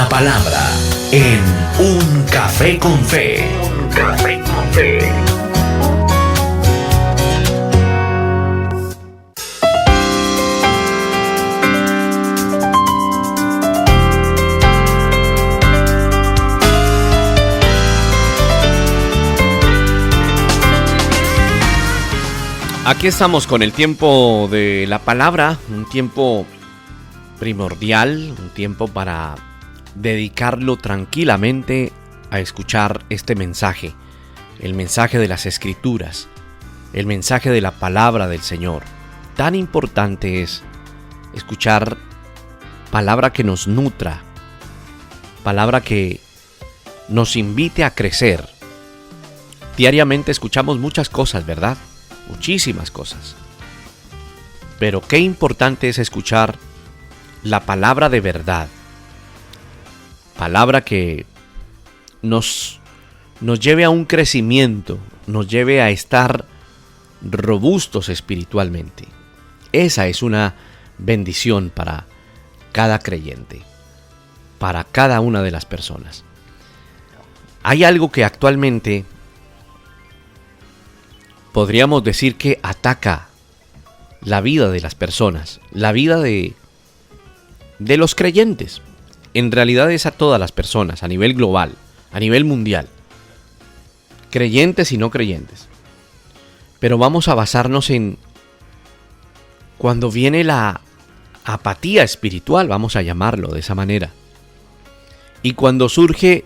la palabra en Un Café con Fe. Un Café con Fe. Aquí estamos con el tiempo de la palabra, un tiempo primordial, un tiempo para dedicarlo tranquilamente a escuchar este mensaje, el mensaje de las Escrituras, el mensaje de la palabra del Señor. Tan importante es escuchar palabra que nos nutra, palabra que nos invite a crecer. Diariamente escuchamos muchas cosas, ¿verdad? Muchísimas cosas. Pero qué importante es escuchar la palabra de verdad. Palabra que nos lleve a un crecimiento, nos lleve a estar robustos espiritualmente. Esa es una bendición para cada creyente, para cada una de las personas. Hay algo que actualmente podríamos decir que ataca la vida de las personas, la vida de los creyentes. En realidad es a todas las personas, a nivel global, a nivel mundial. Creyentes y no creyentes. Pero vamos a basarnos en cuando viene la apatía espiritual, vamos a llamarlo de esa manera. Y cuando surge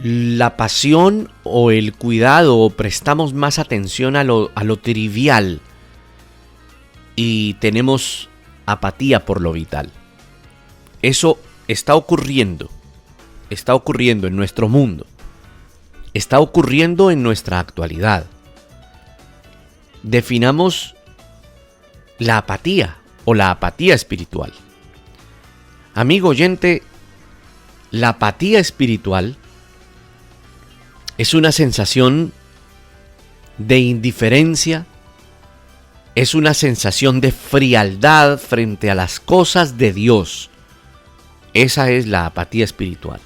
la pasión o el cuidado, o prestamos más atención a lo trivial y tenemos apatía por lo vital. Eso está ocurriendo en nuestro mundo, está ocurriendo en nuestra actualidad. Definamos la apatía o la apatía espiritual. Amigo oyente, la apatía espiritual es una sensación de indiferencia, es una sensación de frialdad frente a las cosas de Dios. Esa es la apatía espiritual.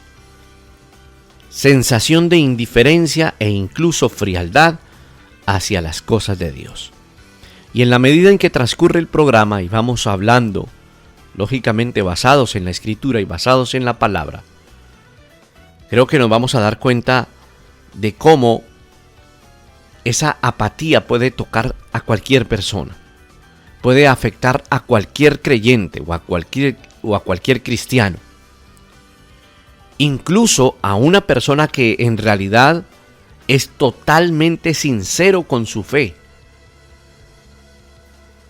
Sensación de indiferencia e incluso frialdad hacia las cosas de Dios. Y en la medida en que transcurre el programa y vamos hablando, lógicamente basados en la Escritura y basados en la palabra, creo que nos vamos a dar cuenta de cómo esa apatía puede tocar a cualquier persona, puede afectar a cualquier creyente o a cualquier cristiano, incluso a una persona que en realidad es totalmente sincero con su fe.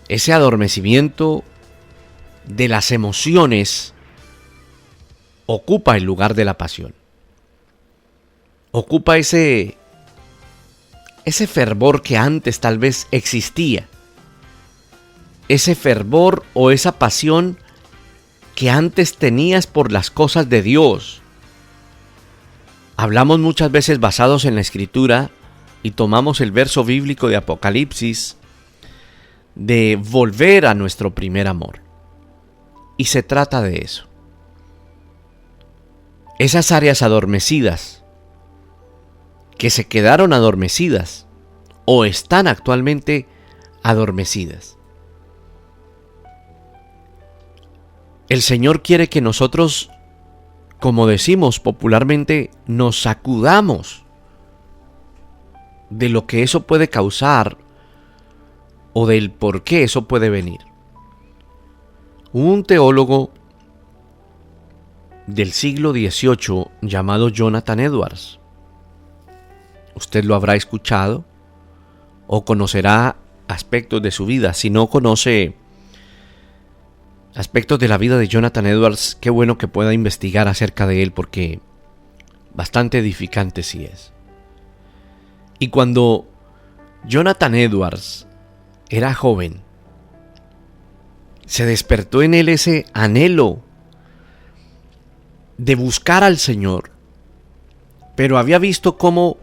Ese adormecimiento de las emociones ocupa el lugar de la pasión. Ocupa ese fervor que antes tal vez existía. Ese fervor o esa pasión que antes tenías por las cosas de Dios. Hablamos muchas veces basados en la Escritura y tomamos el verso bíblico de Apocalipsis de volver a nuestro primer amor. Y se trata de eso. Esas áreas adormecidas que se quedaron adormecidas o están actualmente adormecidas. El Señor quiere que nosotros, como decimos popularmente, nos sacudamos de lo que eso puede causar o del por qué eso puede venir. Hubo un teólogo del siglo XVIII llamado Jonathan Edwards. Usted lo habrá escuchado o conocerá aspectos de su vida. Si no conoce aspectos de la vida de Jonathan Edwards, qué bueno que pueda investigar acerca de él, porque bastante edificante sí es. Y cuando Jonathan Edwards era joven, se despertó en él ese anhelo de buscar al Señor, pero había visto cómo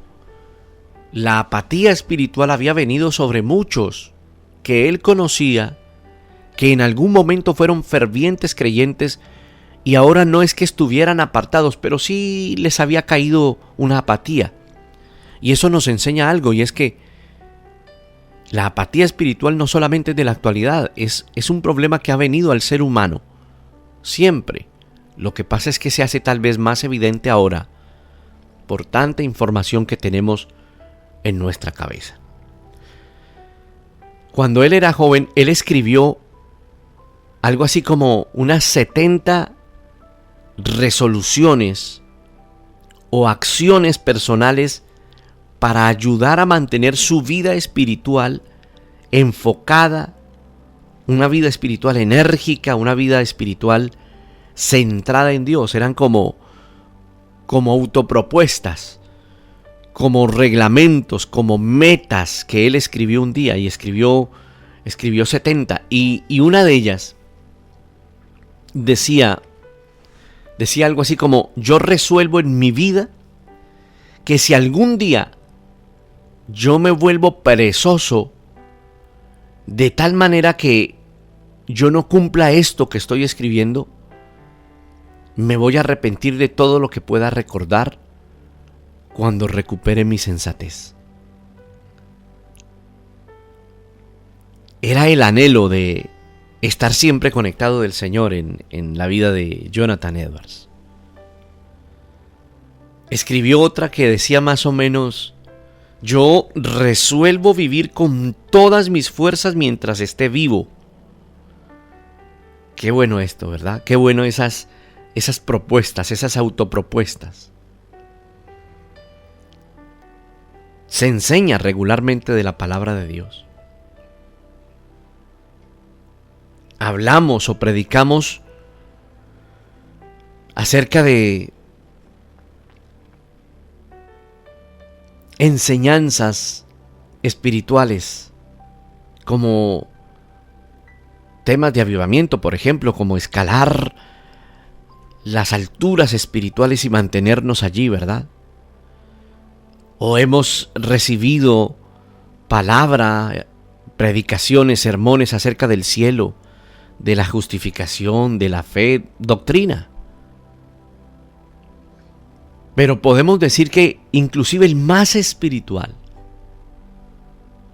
la apatía espiritual había venido sobre muchos que él conocía, que en algún momento fueron fervientes creyentes y ahora no es que estuvieran apartados, pero sí les había caído una apatía. Y eso nos enseña algo, y es que la apatía espiritual no solamente es de la actualidad, es un problema que ha venido al ser humano siempre. Lo que pasa es que se hace tal vez más evidente ahora por tanta información que tenemos en nuestra cabeza. Cuando él era joven, él escribió algo así como unas 70 resoluciones o acciones personales para ayudar a mantener su vida espiritual enfocada, una vida espiritual enérgica, una vida espiritual centrada en Dios. Eran como autopropuestas, como reglamentos, como metas que él escribió un día, y escribió 70, y una de ellas decía algo así como: yo resuelvo en mi vida que si algún día yo me vuelvo perezoso de tal manera que yo no cumpla esto que estoy escribiendo, me voy a arrepentir de todo lo que pueda recordar cuando recupere mi sensatez. Era el anhelo de estar siempre conectado del Señor en la vida de Jonathan Edwards. Escribió otra que decía más o menos: yo resuelvo vivir con todas mis fuerzas mientras esté vivo. Qué bueno esto, ¿verdad? Qué bueno esas propuestas, esas autopropuestas. Se enseña regularmente de la palabra de Dios. Hablamos o predicamos acerca de enseñanzas espirituales, como temas de avivamiento, por ejemplo, como escalar las alturas espirituales y mantenernos allí, ¿verdad? O hemos recibido palabra, predicaciones, sermones acerca del cielo, de la justificación, de la fe, doctrina. Pero podemos decir que inclusive el más espiritual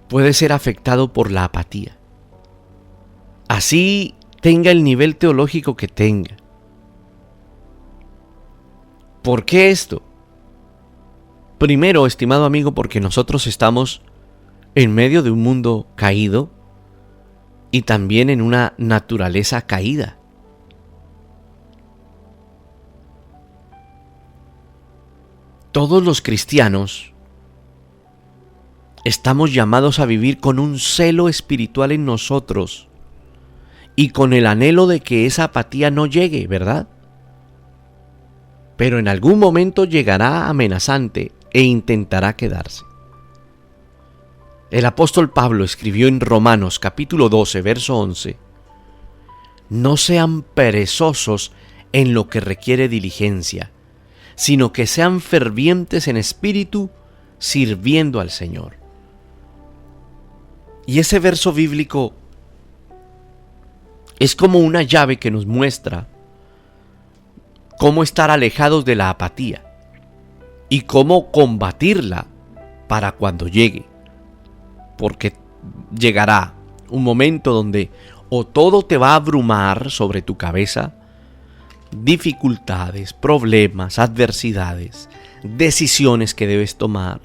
puede ser afectado por la apatía. Así tenga el nivel teológico que tenga. ¿Por qué esto? Primero, estimado amigo, porque nosotros estamos en medio de un mundo caído y también en una naturaleza caída. Todos los cristianos estamos llamados a vivir con un celo espiritual en nosotros y con el anhelo de que esa apatía no llegue, ¿verdad? Pero en algún momento llegará amenazante e intentará quedarse. El apóstol Pablo escribió en Romanos capítulo 12, verso 11: no sean perezosos en lo que requiere diligencia, sino que sean fervientes en espíritu, sirviendo al Señor. Y ese verso bíblico es como una llave que nos muestra cómo estar alejados de la apatía y cómo combatirla para cuando llegue. Porque llegará un momento donde o todo te va a abrumar sobre tu cabeza, dificultades, problemas, adversidades, decisiones que debes tomar,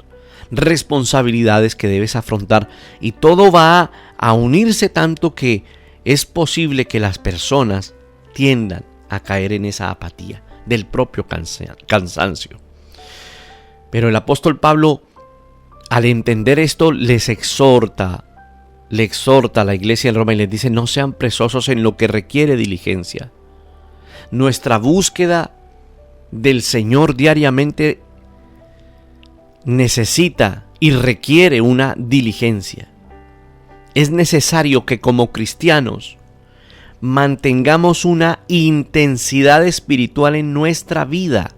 responsabilidades que debes afrontar, y todo va a unirse tanto que es posible que las personas tiendan a caer en esa apatía del propio cansancio. Pero el apóstol Pablo, al entender esto, le exhorta a la iglesia en Roma y les dice: no sean perezosos en lo que requiere diligencia. Nuestra búsqueda del Señor diariamente necesita y requiere una diligencia. Es necesario que como cristianos mantengamos una intensidad espiritual en nuestra vida.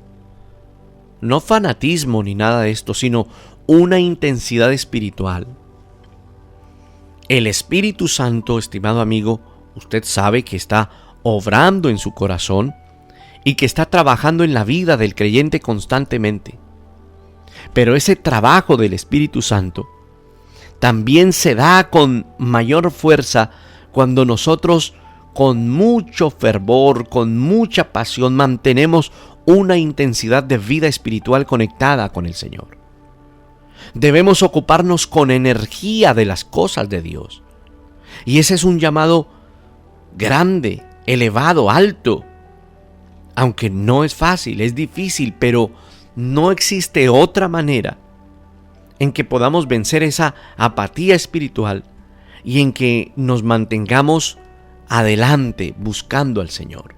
No fanatismo ni nada de esto, sino una intensidad espiritual. El Espíritu Santo, estimado amigo, usted sabe que está obrando en su corazón y que está trabajando en la vida del creyente constantemente. Pero ese trabajo del Espíritu Santo también se da con mayor fuerza cuando nosotros con mucho fervor, con mucha pasión, mantenemos una intensidad de vida espiritual conectada con el Señor. Debemos ocuparnos con energía de las cosas de Dios. Y ese es un llamado grande, elevado, alto. Aunque no es fácil, es difícil, pero no existe otra manera en que podamos vencer esa apatía espiritual y en que nos mantengamos adelante buscando al Señor.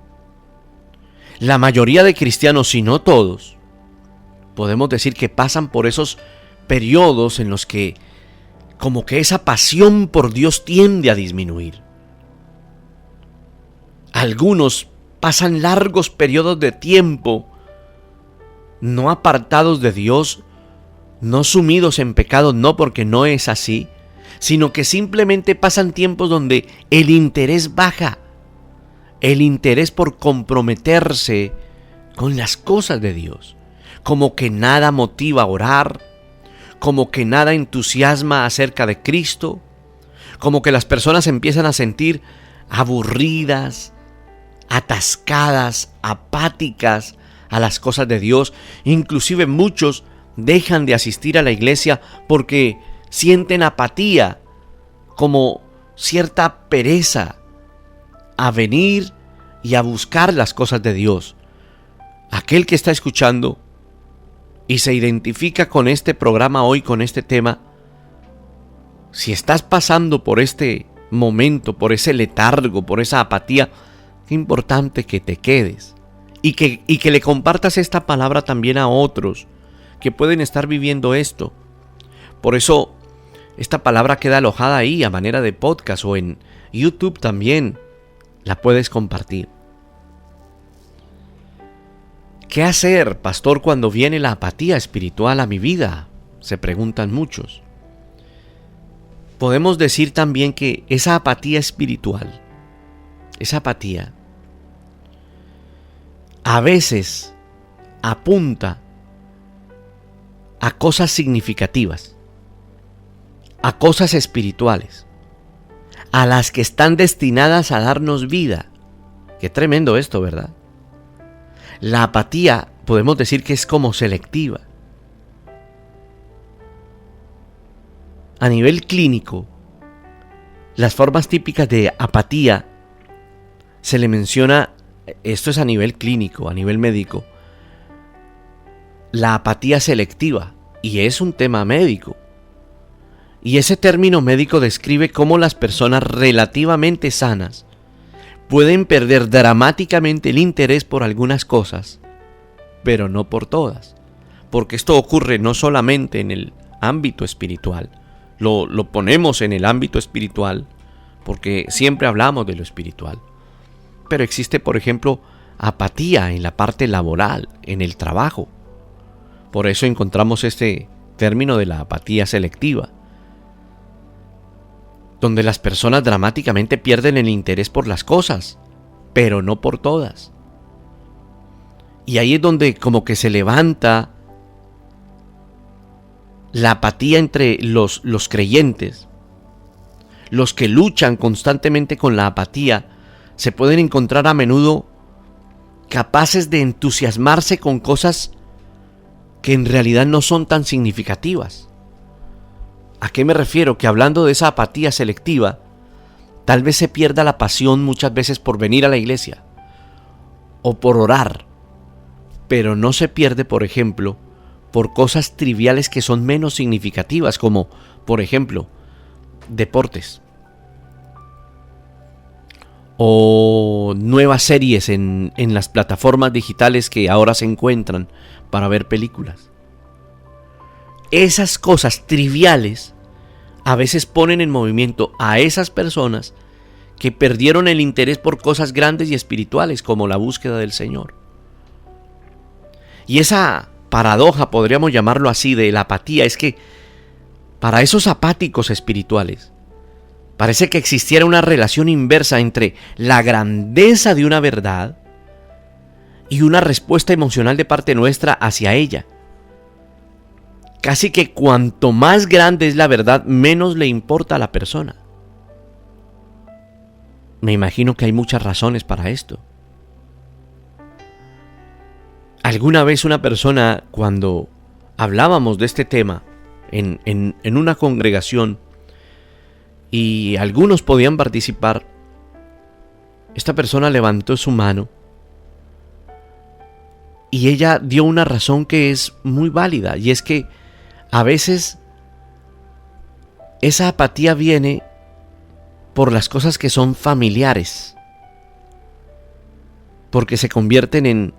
La mayoría de cristianos, si no todos, podemos decir que pasan por esos periodos en los que como que esa pasión por Dios tiende a disminuir. Algunos pasan largos periodos de tiempo no apartados de Dios, no sumidos en pecado, no porque no es así, sino que simplemente pasan tiempos donde el interés baja, el interés por comprometerse con las cosas de Dios, como que nada motiva a orar, como que nada entusiasma acerca de Cristo, como que las personas empiezan a sentir aburridas, atascadas, apáticas a las cosas de Dios. Inclusive muchos dejan de asistir a la iglesia porque sienten apatía, como cierta pereza a venir y a buscar las cosas de Dios. Aquel que está escuchando y se identifica con este programa hoy, con este tema, si estás pasando por este momento, por ese letargo, por esa apatía, qué importante que te quedes y que le compartas esta palabra también a otros que pueden estar viviendo esto. Por eso esta palabra queda alojada ahí a manera de podcast, o en YouTube también la puedes compartir. ¿Qué hacer, pastor, cuando viene la apatía espiritual a mi vida?, se preguntan muchos. Podemos decir también que esa apatía espiritual, esa apatía, a veces apunta a cosas significativas, a cosas espirituales, a las que están destinadas a darnos vida. Qué tremendo esto, ¿verdad? La apatía podemos decir que es como selectiva. A nivel clínico, las formas típicas de apatía se le menciona, esto es a nivel clínico, a nivel médico, la apatía selectiva, y es un tema médico. Y ese término médico describe cómo las personas relativamente sanas pueden perder dramáticamente el interés por algunas cosas, pero no por todas. Porque esto ocurre no solamente en el ámbito espiritual, lo ponemos en el ámbito espiritual porque siempre hablamos de lo espiritual. Pero existe, por ejemplo, apatía en la parte laboral, en el trabajo. Por eso encontramos este término de la apatía selectiva, donde las personas dramáticamente pierden el interés por las cosas, pero no por todas. Y ahí es donde como que se levanta la apatía entre los creyentes. Los que luchan constantemente con la apatía se pueden encontrar a menudo capaces de entusiasmarse con cosas que en realidad no son tan significativas. ¿A qué me refiero? Que hablando de esa apatía selectiva, tal vez se pierda la pasión muchas veces por venir a la iglesia o por orar, pero no se pierde, por ejemplo, por cosas triviales que son menos significativas, como, por ejemplo, deportes o nuevas series en las plataformas digitales que ahora se encuentran para ver películas. Esas cosas triviales a veces ponen en movimiento a esas personas que perdieron el interés por cosas grandes y espirituales como la búsqueda del Señor. Y esa paradoja, podríamos llamarlo así, de la apatía, es que para esos apáticos espirituales parece que existiera una relación inversa entre la grandeza de una verdad y una respuesta emocional de parte nuestra hacia ella. Casi que cuanto más grande es la verdad, menos le importa a la persona. Me imagino que hay muchas razones para esto. Alguna vez una persona, cuando hablábamos de este tema en una congregación y algunos podían participar, esta persona levantó su mano y ella dio una razón que es muy válida, y es que a veces esa apatía viene por las cosas que son familiares, porque se convierten en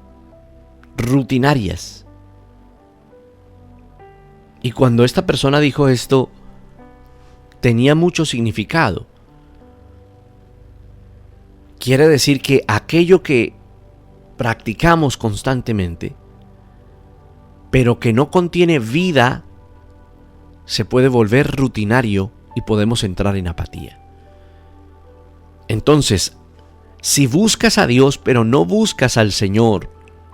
rutinarias. Y cuando esta persona dijo esto, tenía mucho significado. Quiere decir que aquello que practicamos constantemente, pero que no contiene vida, se puede volver rutinario y podemos entrar en apatía. Entonces, si buscas a Dios pero no buscas al Señor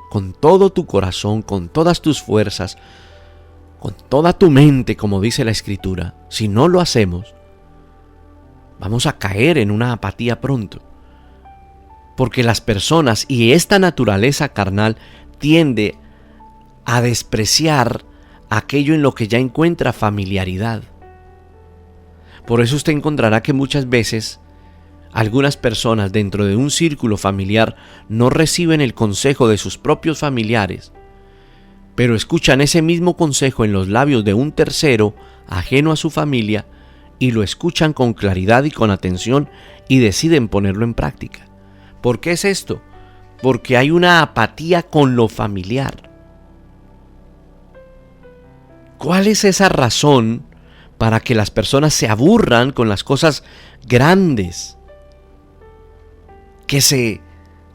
con todo tu corazón, con todas tus fuerzas, con toda tu mente, como dice la Escritura, si no lo hacemos, vamos a caer en una apatía pronto. Porque las personas y esta naturaleza carnal tiende a despreciar aquello en lo que ya encuentra familiaridad. Por eso usted encontrará que muchas veces algunas personas dentro de un círculo familiar no reciben el consejo de sus propios familiares, pero escuchan ese mismo consejo en los labios de un tercero ajeno a su familia y lo escuchan con claridad y con atención y deciden ponerlo en práctica. ¿Por qué es esto? Porque hay una apatía con lo familiar. ¿Cuál es esa razón para que las personas se aburran con las cosas grandes? Que se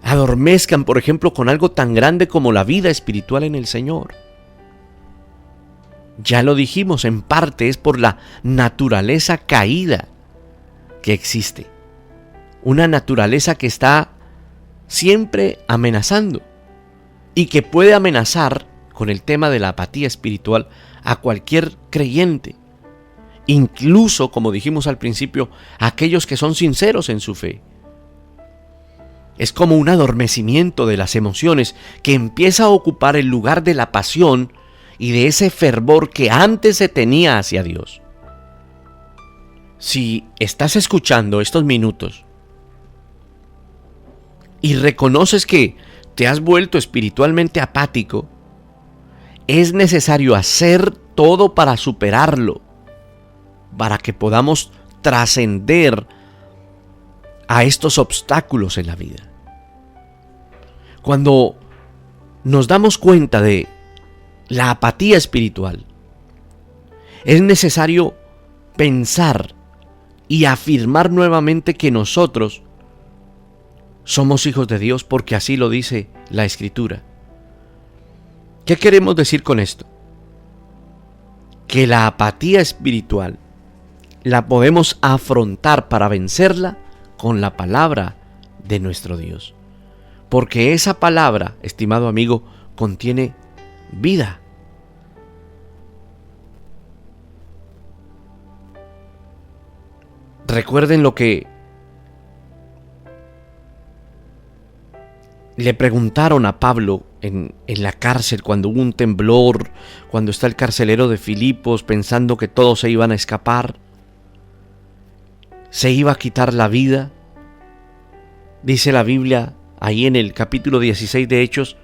adormezcan, por ejemplo, con algo tan grande como la vida espiritual en el Señor. Ya lo dijimos, en parte es por la naturaleza caída que existe. Una naturaleza que está siempre amenazando y que puede amenazar con el tema de la apatía espiritual a cualquier creyente, incluso, como dijimos al principio, a aquellos que son sinceros en su fe. Es como un adormecimiento de las emociones que empieza a ocupar el lugar de la pasión y de ese fervor que antes se tenía hacia Dios. Si estás escuchando estos minutos y reconoces que te has vuelto espiritualmente apático, es necesario hacer todo para superarlo, para que podamos trascender a estos obstáculos en la vida. Cuando nos damos cuenta de la apatía espiritual, es necesario pensar y afirmar nuevamente que nosotros somos hijos de Dios, porque así lo dice la Escritura. ¿Qué queremos decir con esto? Que la apatía espiritual la podemos afrontar para vencerla con la palabra de nuestro Dios. Porque esa palabra, estimado amigo, contiene vida. Recuerden lo que le preguntaron a Pablo en la cárcel cuando hubo un temblor, cuando está el carcelero de Filipos pensando que todos se iban a escapar, se iba a quitar la vida. Dice la Biblia ahí en el capítulo 16 de Hechos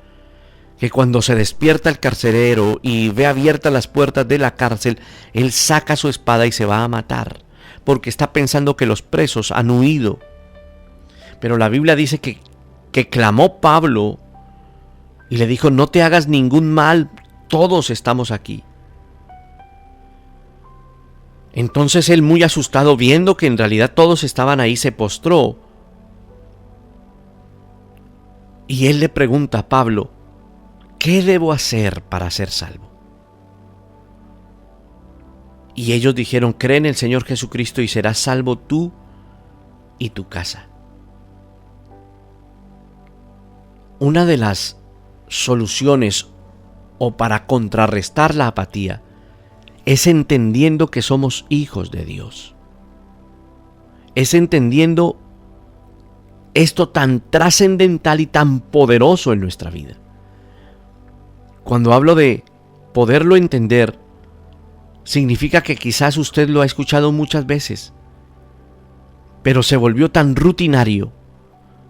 que cuando se despierta el carcelero y ve abiertas las puertas de la cárcel, él saca su espada y se va a matar, porque está pensando que los presos han huido. Pero la Biblia dice que clamó Pablo y le dijo: no te hagas ningún mal, todos estamos aquí. Entonces él, muy asustado, viendo que en realidad todos estaban ahí, se postró. Y él le pregunta a Pablo: ¿qué debo hacer para ser salvo? Y ellos dijeron: cree en el Señor Jesucristo y serás salvo tú y tu casa. Una de las soluciones o para contrarrestar la apatía es entendiendo que somos hijos de Dios. Es entendiendo esto tan trascendental y tan poderoso en nuestra vida. Cuando hablo de poderlo entender, significa que quizás usted lo ha escuchado muchas veces, pero se volvió tan rutinario,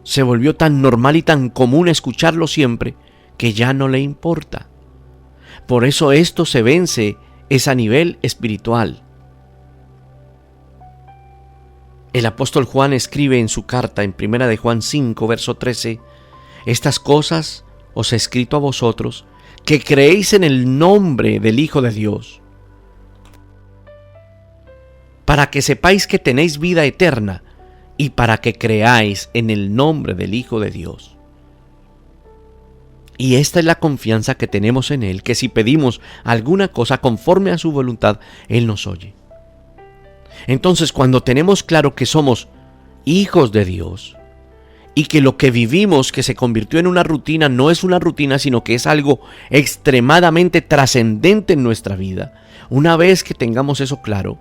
se volvió tan normal y tan común escucharlo siempre, que ya no le importa. Por eso esto se vence, es a nivel espiritual. El apóstol Juan escribe en su carta en 1 de Juan 5, verso 13, estas cosas os he escrito a vosotros, que creéis en el nombre del Hijo de Dios, para que sepáis que tenéis vida eterna y para que creáis en el nombre del Hijo de Dios. Y esta es la confianza que tenemos en Él, que si pedimos alguna cosa conforme a su voluntad, Él nos oye. Entonces, cuando tenemos claro que somos hijos de Dios y que lo que vivimos, que se convirtió en una rutina, no es una rutina, sino que es algo extremadamente trascendente en nuestra vida, una vez que tengamos eso claro,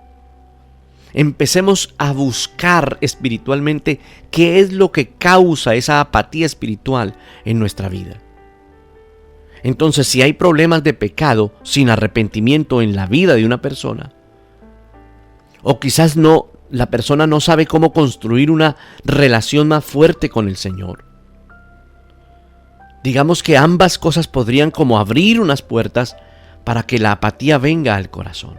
empecemos a buscar espiritualmente qué es lo que causa esa apatía espiritual en nuestra vida. Entonces, si hay problemas de pecado sin arrepentimiento en la vida de una persona, o quizás la persona no sabe cómo construir una relación más fuerte con el Señor. Digamos que ambas cosas podrían como abrir unas puertas para que la apatía venga al corazón.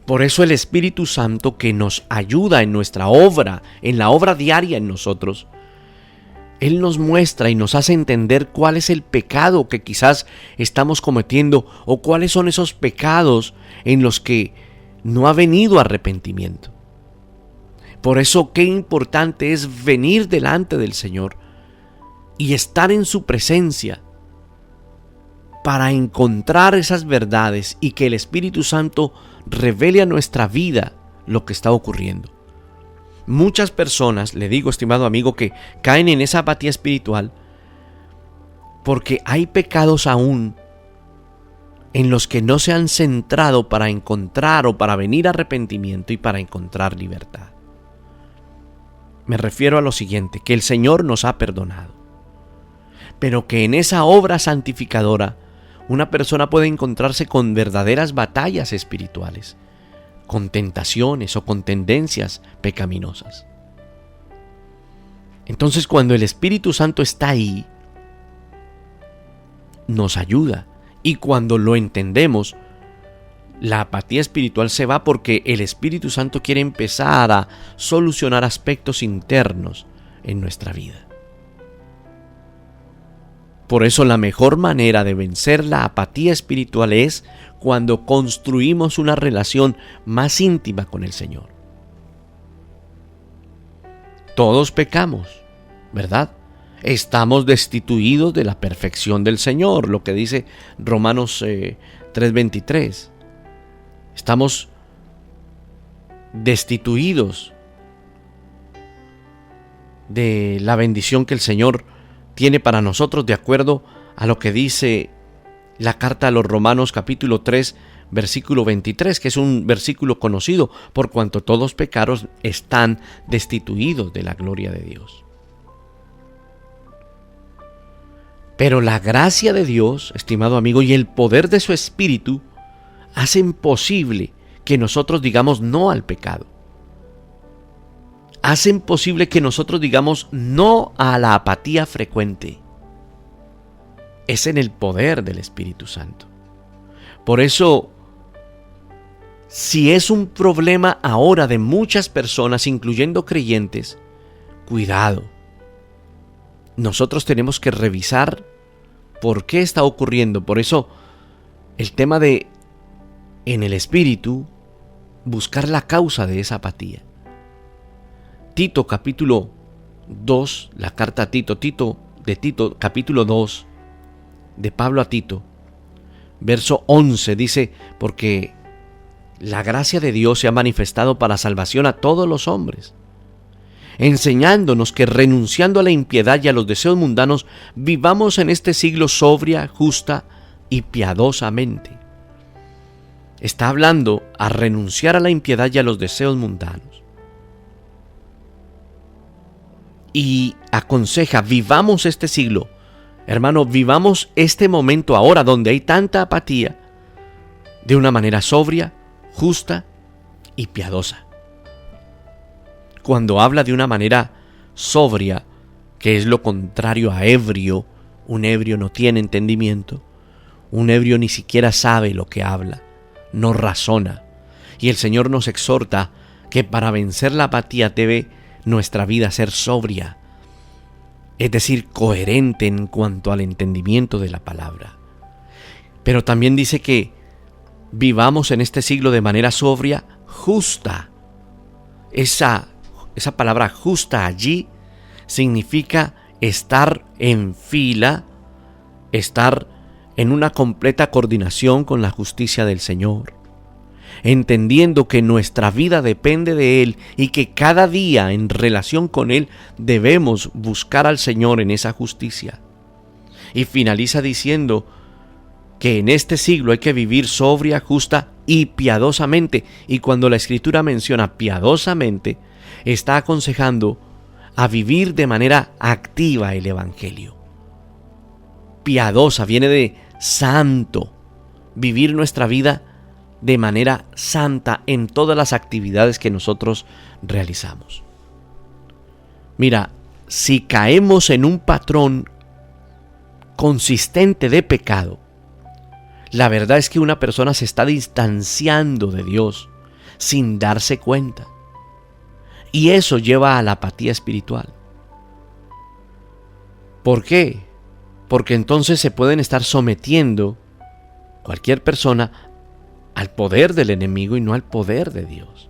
Por eso el Espíritu Santo, que nos ayuda en nuestra obra, en la obra diaria en nosotros, Él nos muestra y nos hace entender cuál es el pecado que quizás estamos cometiendo o cuáles son esos pecados en los que no ha venido arrepentimiento. Por eso qué importante es venir delante del Señor y estar en su presencia para encontrar esas verdades y que el Espíritu Santo revele a nuestra vida lo que está ocurriendo. Muchas personas, le digo, estimado amigo, que caen en esa apatía espiritual porque hay pecados aún en los que no se han centrado para encontrar o para venir a arrepentimiento y para encontrar libertad. Me refiero a lo siguiente, que el Señor nos ha perdonado, pero que en esa obra santificadora una persona puede encontrarse con verdaderas batallas espirituales, con tentaciones o con tendencias pecaminosas. Entonces, cuando el Espíritu Santo está ahí, nos ayuda, y cuando lo entendemos, la apatía espiritual se va porque el Espíritu Santo quiere empezar a solucionar aspectos internos en nuestra vida. Por eso la mejor manera de vencer la apatía espiritual es cuando construimos una relación más íntima con el Señor. Todos pecamos, ¿verdad? Estamos destituidos de la perfección del Señor, lo que dice Romanos 3:23. Estamos destituidos de la bendición que el Señor tiene para nosotros, de acuerdo a lo que dice la carta a los Romanos capítulo 3, versículo 23, que es un versículo conocido, por cuanto todos pecaron, están destituidos de la gloria de Dios. Pero la gracia de Dios, estimado amigo, y el poder de su Espíritu hacen posible que nosotros digamos no al pecado. Hacen posible que nosotros digamos no a la apatía frecuente. Es en el poder del Espíritu Santo. Por eso, si es un problema ahora de muchas personas, incluyendo creyentes, cuidado. Nosotros tenemos que revisar por qué está ocurriendo. Por eso, el tema de, en el Espíritu, buscar la causa de esa apatía. Tito capítulo 2, la carta a Tito, capítulo 2, de Pablo a Tito, verso 11, dice, porque la gracia de Dios se ha manifestado para salvación a todos los hombres. enseñándonos que renunciando a la impiedad y a los deseos mundanos, vivamos en este siglo sobria, justa y piadosamente. Está hablando a renunciar a la impiedad y a los deseos mundanos. Y aconseja, vivamos este siglo. Hermano, vivamos este momento ahora donde hay tanta apatía de una manera sobria, justa y piadosa. Cuando habla de una manera sobria, que es lo contrario a ebrio, un ebrio no tiene entendimiento, un ebrio ni siquiera sabe lo que habla, no razona. Y el Señor nos exhorta que para vencer la apatía debe nuestra vida ser sobria, es decir, coherente en cuanto al entendimiento de la palabra. Pero también dice que vivamos en este siglo de manera sobria, justa. Esa palabra justa allí significa estar en fila, estar en una completa coordinación con la justicia del Señor, entendiendo que nuestra vida depende de Él y que cada día en relación con Él debemos buscar al Señor en esa justicia. Y finaliza diciendo que en este siglo hay que vivir sobria, justa y piadosamente. Y cuando la Escritura menciona piadosamente, está aconsejando a vivir de manera activa el Evangelio. Piadosa viene de santo, vivir nuestra vida de manera santa en todas las actividades que nosotros realizamos. Mira, si caemos en un patrón consistente de pecado, la verdad es que una persona se está distanciando de Dios sin darse cuenta. Y eso lleva a la apatía espiritual. ¿Por qué? Porque entonces se pueden estar sometiendo cualquier persona al poder del enemigo y no al poder de Dios.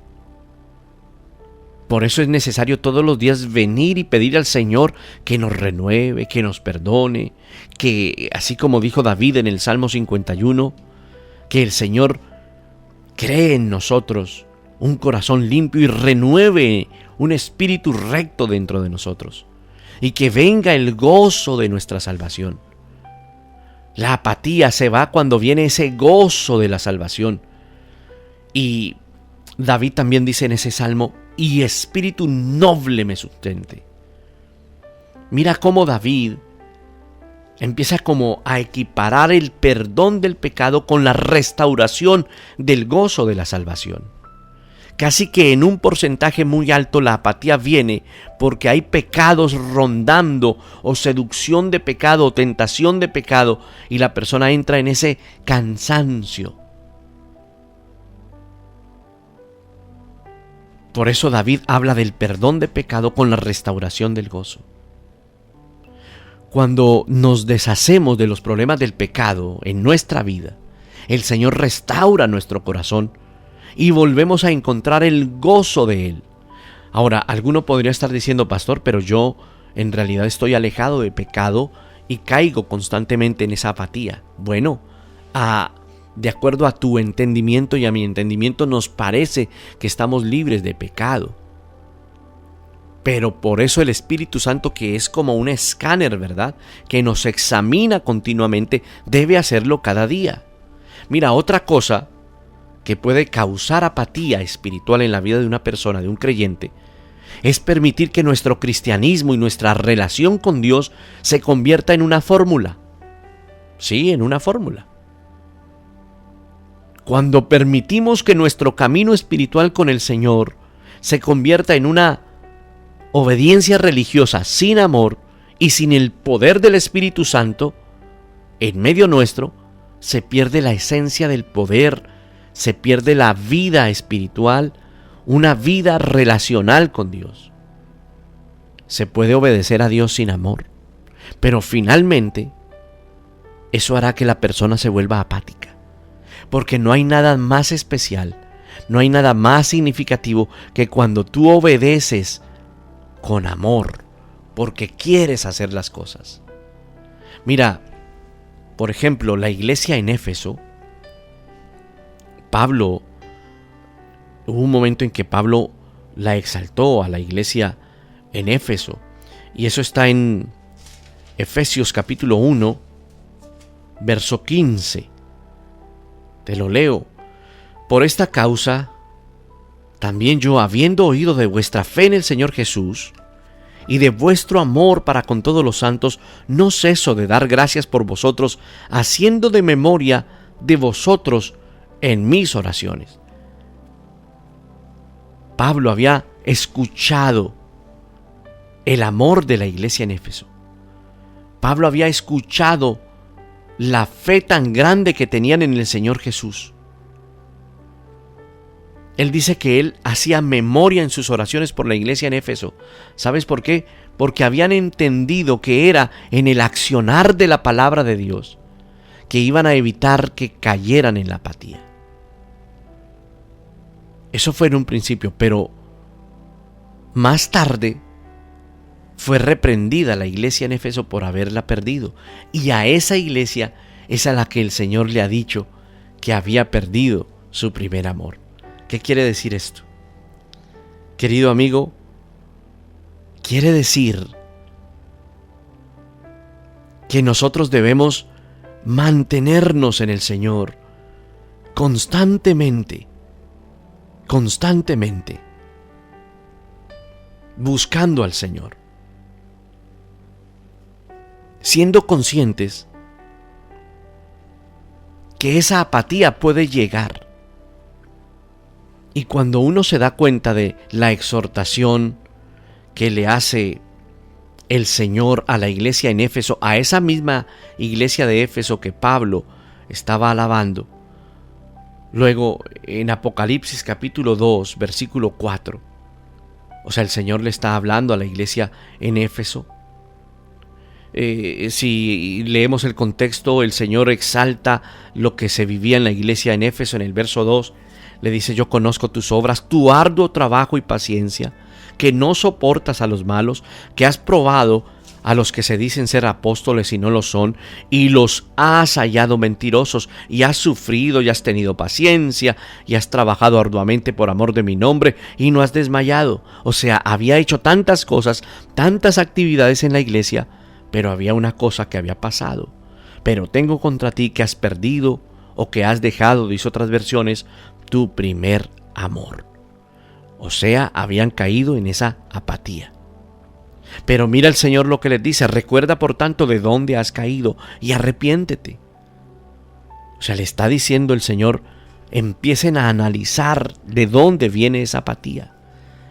Por eso es necesario todos los días venir y pedir al Señor que nos renueve, que nos perdone, que así como dijo David en el Salmo 51, que el Señor cree en nosotros un corazón limpio y renueve un espíritu recto dentro de nosotros, y que venga el gozo de nuestra salvación. La apatía se va cuando viene ese gozo de la salvación. Y David también dice en ese salmo, y espíritu noble me sustente. Mira cómo David empieza como a equiparar el perdón del pecado con la restauración del gozo de la salvación. Casi que en un porcentaje muy alto la apatía viene porque hay pecados rondando, o seducción de pecado, o tentación de pecado, y la persona entra en ese cansancio. Por eso David habla del perdón de pecado con la restauración del gozo. Cuando nos deshacemos de los problemas del pecado en nuestra vida, el Señor restaura nuestro corazón y volvemos a encontrar el gozo de Él. Ahora, alguno podría estar diciendo, pastor, pero yo en realidad estoy alejado de pecado y caigo constantemente en esa apatía. Bueno, de acuerdo a tu entendimiento y a mi entendimiento, nos parece que estamos libres de pecado. Pero por eso el Espíritu Santo, que es como un escáner, ¿verdad?, que nos examina continuamente, debe hacerlo cada día. Mira, otra cosa que puede causar apatía espiritual en la vida de una persona, de un creyente, es permitir que nuestro cristianismo y nuestra relación con Dios se convierta en una fórmula. Sí, en una fórmula. Cuando permitimos que nuestro camino espiritual con el Señor se convierta en una obediencia religiosa sin amor y sin el poder del Espíritu Santo en medio nuestro, se pierde la esencia del poder, se pierde la vida espiritual, una vida relacional con Dios. Se puede obedecer a Dios sin amor, pero finalmente eso hará que la persona se vuelva apática, porque no hay nada más especial, no hay nada más significativo que cuando tú obedeces con amor, porque quieres hacer las cosas. Mira, por ejemplo, la iglesia en Éfeso, hubo un momento en que Pablo la exaltó a la iglesia en Éfeso. Y eso está en Efesios capítulo 1, verso 15. Te lo leo. Por esta causa, también yo, habiendo oído de vuestra fe en el Señor Jesús y de vuestro amor para con todos los santos, no ceso de dar gracias por vosotros, haciendo de memoria de vosotros en mis oraciones. Pablo había escuchado el amor de la iglesia en Éfeso. Pablo había escuchado la fe tan grande que tenían en el Señor Jesús. Él dice que él hacía memoria en sus oraciones por la iglesia en Éfeso. ¿Sabes por qué? Porque habían entendido que era en el accionar de la palabra de Dios que iban a evitar que cayeran en la apatía. Eso fue en un principio, pero más tarde fue reprendida la iglesia en Éfeso por haberla perdido. Y a esa iglesia es a la que el Señor le ha dicho que había perdido su primer amor. ¿Qué quiere decir esto? Querido amigo, quiere decir que nosotros debemos mantenernos en el Señor constantemente, buscando al Señor, siendo conscientes que esa apatía puede llegar. Y cuando uno se da cuenta de la exhortación que le hace el Señor a la iglesia en Éfeso, a esa misma iglesia de Éfeso que Pablo estaba alabando, luego en Apocalipsis capítulo 2, versículo 4, o sea, el Señor le está hablando a la iglesia en Éfeso. Si leemos el contexto, el Señor exalta lo que se vivía en la iglesia en Éfeso. En el verso 2 le dice: yo conozco tus obras, tu arduo trabajo y paciencia, que no soportas a los malos, que has probado a los que se dicen ser apóstoles y no lo son, y los has hallado mentirosos, y has sufrido y has tenido paciencia, y has trabajado arduamente por amor de mi nombre, y no has desmayado. O sea, había hecho tantas cosas, tantas actividades en la iglesia, pero había una cosa que había pasado. Pero tengo contra ti que has perdido, o que has dejado, dice otras versiones, tu primer amor. O sea, habían caído en esa apatía. Pero mira el Señor lo que les dice: recuerda por tanto de dónde has caído y arrepiéntete. O sea, le está diciendo el Señor: empiecen a analizar de dónde viene esa apatía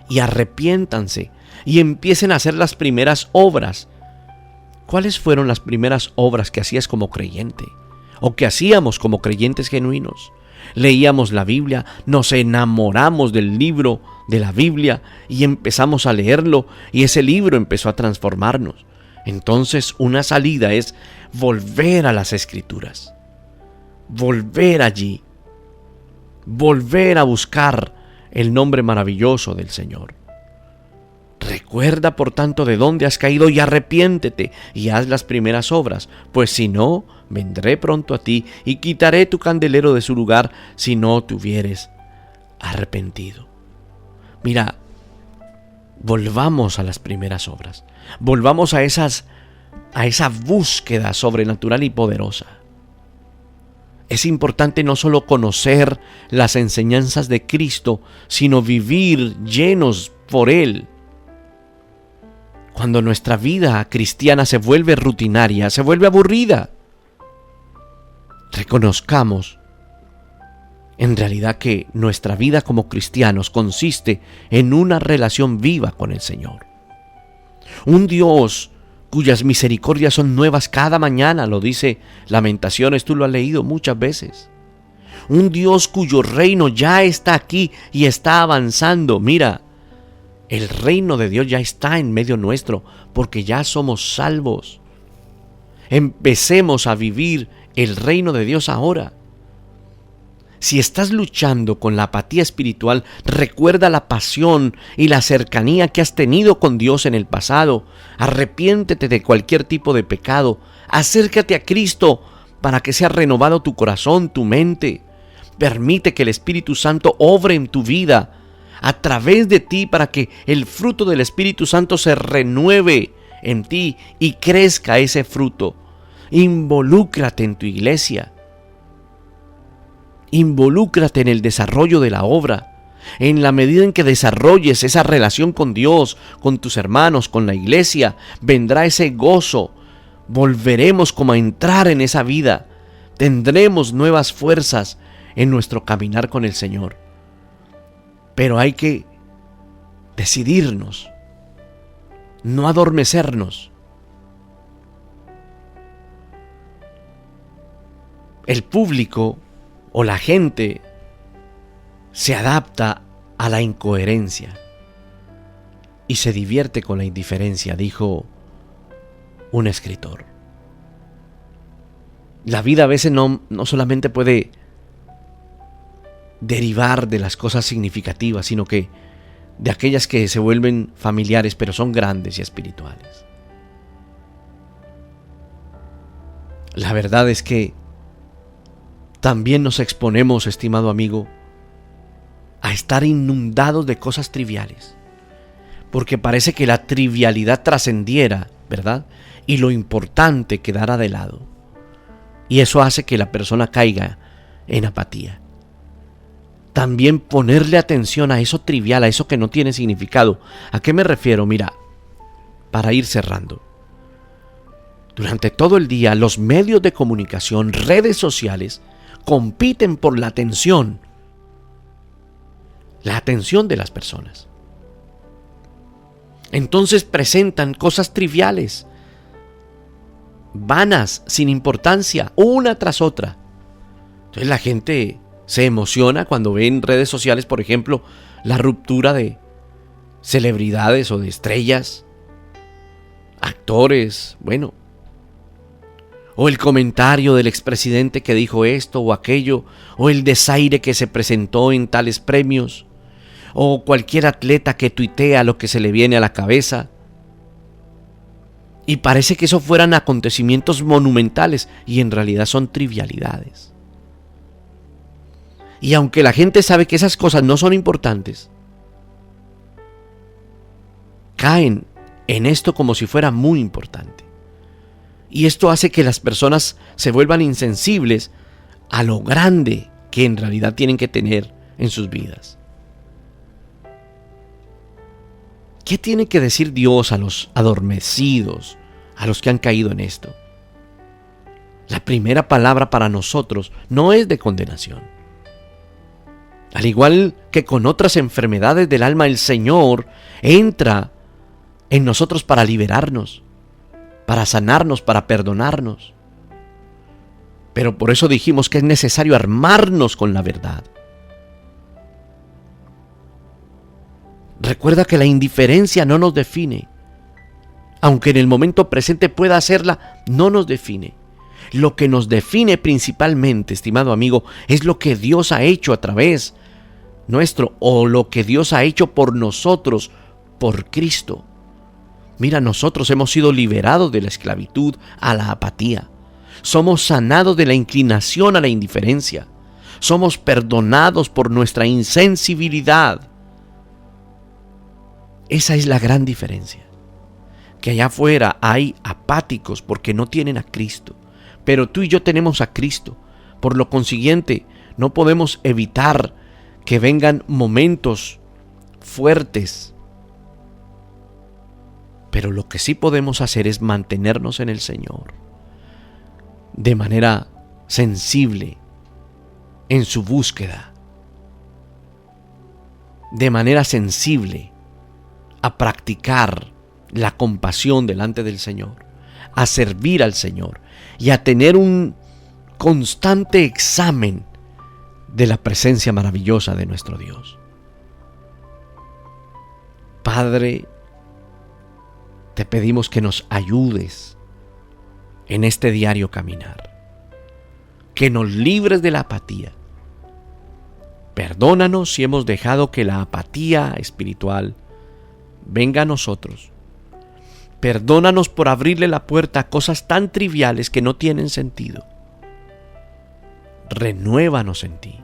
y arrepiéntanse y empiecen a hacer las primeras obras. ¿Cuáles fueron las primeras obras que hacías como creyente? O que hacíamos como creyentes genuinos. Leíamos la Biblia, nos enamoramos del libro de la Biblia y empezamos a leerlo, y ese libro empezó a transformarnos. Entonces, una salida es volver a las Escrituras, volver allí, volver a buscar el nombre maravilloso del Señor. Recuerda por tanto de dónde has caído y arrepiéntete y haz las primeras obras, pues si no, vendré pronto a ti y quitaré tu candelero de su lugar si no te hubieres arrepentido. Mira, volvamos a las primeras obras, volvamos a esa búsqueda sobrenatural y poderosa. Es importante no solo conocer las enseñanzas de Cristo, sino vivir llenos por Él. Cuando nuestra vida cristiana se vuelve rutinaria, se vuelve aburrida, reconozcamos en realidad que nuestra vida como cristianos consiste en una relación viva con el Señor. Un Dios cuyas misericordias son nuevas cada mañana, lo dice Lamentaciones, tú lo has leído muchas veces. Un Dios cuyo reino ya está aquí y está avanzando. Mira, el reino de Dios ya está en medio nuestro, porque ya somos salvos. Empecemos a vivir el reino de Dios ahora. Si estás luchando con la apatía espiritual, recuerda la pasión y la cercanía que has tenido con Dios en el pasado. Arrepiéntete de cualquier tipo de pecado. Acércate a Cristo para que sea renovado tu corazón, tu mente. Permite que el Espíritu Santo obre en tu vida. a través de ti para que el fruto del Espíritu Santo se renueve en ti y crezca ese fruto. Involúcrate en tu iglesia. Involúcrate en el desarrollo de la obra. En la medida en que desarrolles esa relación con Dios, con tus hermanos, con la iglesia, vendrá ese gozo. Volveremos como a entrar en esa vida. Tendremos nuevas fuerzas en nuestro caminar con el Señor. Pero hay que decidirnos, no adormecernos. El público o la gente se adapta a la incoherencia y se divierte con la indiferencia, dijo un escritor. La vida a veces no solamente puede derivar de las cosas significativas, sino que de aquellas que se vuelven familiares, pero son grandes y espirituales. La verdad es que también nos exponemos, estimado amigo, a estar inundados de cosas triviales, porque parece que la trivialidad trascendiera, ¿verdad? Y lo importante quedara de lado. Y eso hace que la persona caiga en apatía. También ponerle atención a eso trivial, a eso que no tiene significado. ¿A qué me refiero? Mira, para ir cerrando. Durante todo el día, los medios de comunicación, redes sociales, compiten por la atención de las personas. Entonces presentan cosas triviales, vanas, sin importancia, una tras otra. Entonces la gente se emociona cuando ve en redes sociales, por ejemplo, la ruptura de celebridades o de estrellas, actores, o el comentario del expresidente que dijo esto o aquello, o el desaire que se presentó en tales premios, o cualquier atleta que tuitea lo que se le viene a la cabeza. Y parece que eso fueran acontecimientos monumentales, y en realidad son trivialidades. Y aunque la gente sabe que esas cosas no son importantes, caen en esto como si fuera muy importante. Y esto hace que las personas se vuelvan insensibles a lo grande que en realidad tienen que tener en sus vidas. ¿Qué tiene que decir Dios a los adormecidos, a los que han caído en esto? La primera palabra para nosotros no es de condenación. Al igual que con otras enfermedades del alma, el Señor entra en nosotros para liberarnos, para sanarnos, para perdonarnos. Pero por eso dijimos que es necesario armarnos con la verdad. Recuerda que la indiferencia no nos define. Aunque en el momento presente pueda hacerla, no nos define. Lo que nos define principalmente, estimado amigo, es lo que Dios ha hecho a través nuestro, o lo que Dios ha hecho por nosotros, por Cristo. Mira, nosotros hemos sido liberados de la esclavitud a la apatía. Somos sanados de la inclinación a la indiferencia. Somos perdonados por nuestra insensibilidad. Esa es la gran diferencia. Que allá afuera hay apáticos porque no tienen a Cristo. Pero tú y yo tenemos a Cristo. Por lo consiguiente, no podemos evitar que vengan momentos fuertes. Pero lo que sí podemos hacer es mantenernos en el Señor de manera sensible en su búsqueda, de manera sensible a practicar la compasión delante del Señor, a servir al Señor y a tener un constante examen de la presencia maravillosa de nuestro Dios. Padre, te pedimos que nos ayudes en este diario caminar, que nos libres de la apatía. Perdónanos si hemos dejado que la apatía espiritual venga a nosotros. Perdónanos por abrirle la puerta a cosas tan triviales que no tienen sentido. Renuévanos en ti,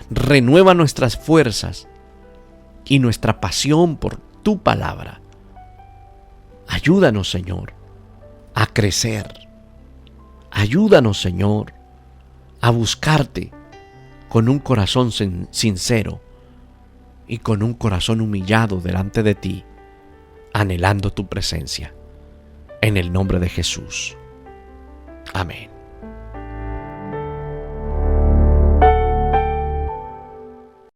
renueva nuestras fuerzas y nuestra pasión por tu palabra. Ayúdanos, Señor, a crecer. Ayúdanos, Señor, a buscarte con un corazón sincero y con un corazón humillado delante de ti, anhelando tu presencia. En el nombre de Jesús. Amén.